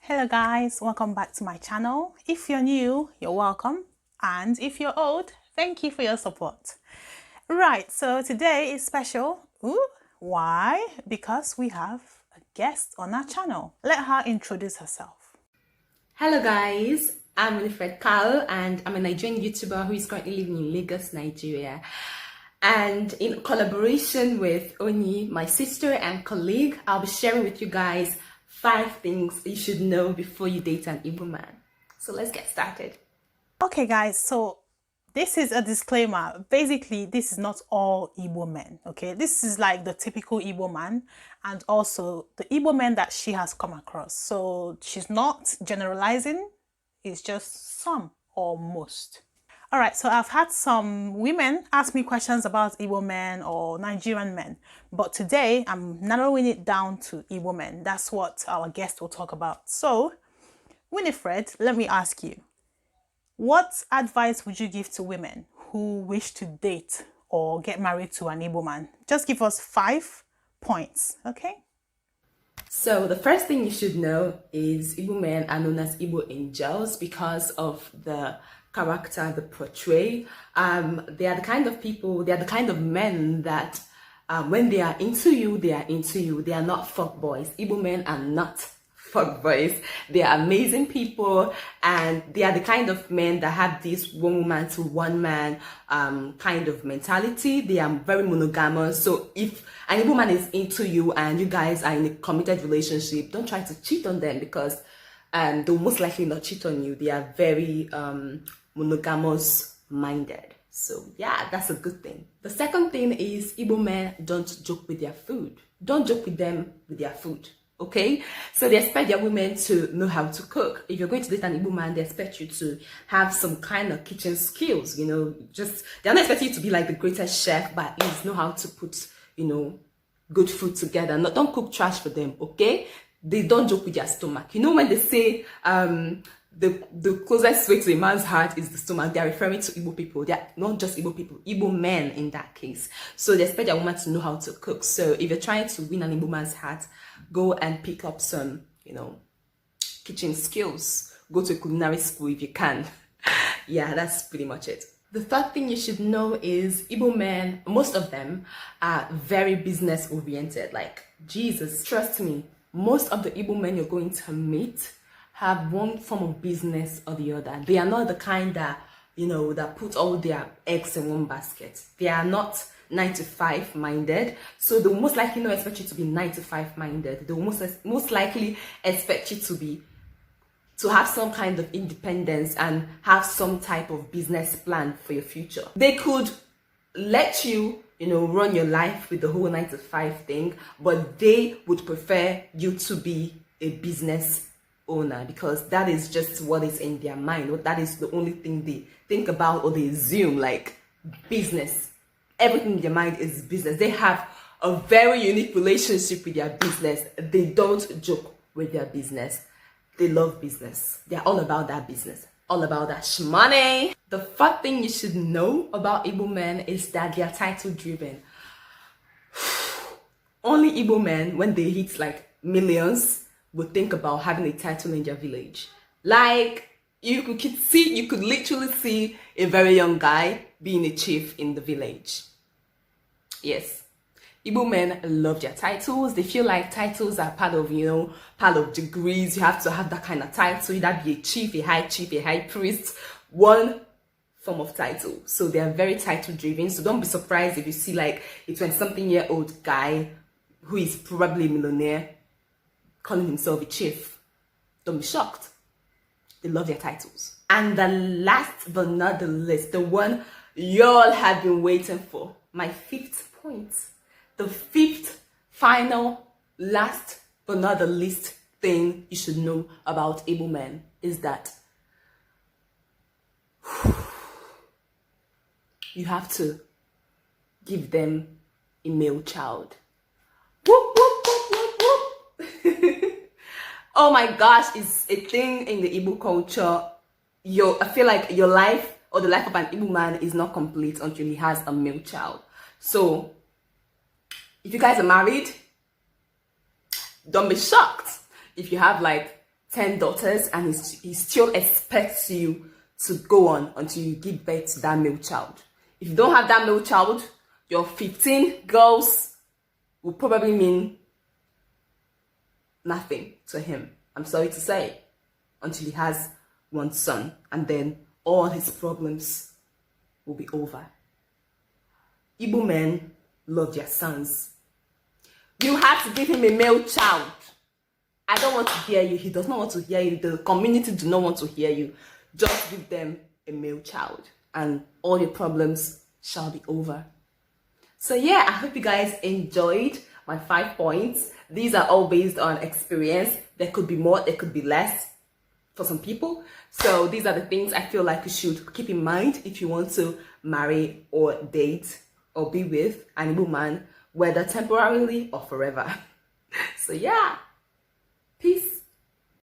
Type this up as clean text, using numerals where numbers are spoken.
Hello guys, welcome back to my channel. If you're new, you're welcome. And if you're old, thank you for your support. Right, so today is special. Ooh, why? Because we have a guest on our channel. Let her introduce herself. Hello guys, I'm Winifred Kal and I'm a Nigerian YouTuber who is currently living in Lagos, Nigeria. And in collaboration with Oni, my sister and colleague, I'll be sharing with you guys 5 things you should know before you date an Igbo man. So let's get started. Okay guys, so this is a disclaimer. Basically, this is not all Igbo men, okay? This is like the typical Igbo man and also the Igbo men that she has come across. So she's not generalizing, it's just some or most. All right, so I've had some women ask me questions about Igbo men or Nigerian men, but today I'm narrowing it down to Igbo men. That's what our guest will talk about. So, Winifred, let me ask you, what advice would you give to women who wish to date or get married to an Igbo man? Just give us 5 points, okay? So the first thing you should know is Igbo men are known as Igbo angels because of the character they portray. They are the kind of people, they are the kind of men that when they are into you, they are into you. They are not fuck boys. Igbo men are not fuck boys. They are amazing people, and they are the kind of men that have this one woman to one man kind of mentality. They are very monogamous. So if an Igbo man is into you and you guys are in a committed relationship, don't try to cheat on them because they'll most likely not cheat on you. They are very monogamous minded. So yeah, that's a good thing. The second thing is Igbo men don't joke with their food. Don't joke with them with their food. Okay, so they expect their women to know how to cook. If you're going to date an Igbo man, they expect you to have some kind of kitchen skills. You know, just they're not expecting you to be like the greatest chef, but at least know how to put, you know, good food together. No, don't cook trash for them. Okay, they don't joke with their stomach. You know, when they say the closest way to a man's heart is the stomach, they are referring to Igbo people. They are not just Igbo people, Igbo men in that case. So they expect their woman to know how to cook. So if you're trying to win an Igbo man's heart, go and pick up some, you know, kitchen skills. Go to a culinary school if you can. Yeah, that's pretty much it. The third thing you should know is Igbo men, most of them are very business oriented. Like, Jesus, trust me, most of the Igbo men you're going to meet have one form of business or the other. They are not the kind that, you know, that put all their eggs in one basket. They are not 9 to 5 minded. So they will most likely not expect you to be 9 to 5 minded. They will most likely expect you to have some kind of independence and have some type of business plan for your future. They could let you, you know, run your life with the whole 9 to 5 thing, but they would prefer you to be a business owner because that is just what is in their mind. That is the only thing they think about or they assume, like business. Everything in their mind is business. They have a very unique relationship with their business. They don't joke with their business. They love business. They're all about that business. All about that shmoney. The first thing you should know about Igbo men is that they are title driven. Only Igbo men, when they hit like millions, would think about having a title in their village. Like, you could literally see a very young guy being a chief in the village. Yes. Igbo men love their titles. They feel like titles are part of, you know, part of degrees. You have to have that kind of title. You'd be a chief, a high priest, one form of title. So they are very title driven. So don't be surprised if you see like a 20-something-year-old guy who is probably a millionaire calling himself a chief. Don't be shocked. They love their titles. And the last but not the least, the one y'all have been waiting for, my 5th point. The 5th, final, last but not the least thing you should know about Igbo men is that you have to give them a male child. Whoop, whoop, whoop, whoop, whoop. Oh my gosh, it's a thing in the Igbo culture. I feel like your life or the life of an Igbo man is not complete until he has a male child. So if you guys are married, don't be shocked if you have like 10 daughters and he still expects you to go on until you give birth to that male child. If you don't have that male child, your 15 girls will probably mean nothing to him. I'm sorry to say, until he has one son, and then all his problems will be over. Igbo men love their sons. You have to give him a male child. I don't want to hear you. He does not want to hear you. The community do not want to hear you. Just give them a male child and all your problems shall be over. So yeah, I hope you guys enjoyed my 5 points. These are all based on experience. There could be more, there could be less for some people. So these are the things I feel like you should keep in mind if you want to marry or date or be with an Igbo man, whether temporarily or forever. So yeah, peace.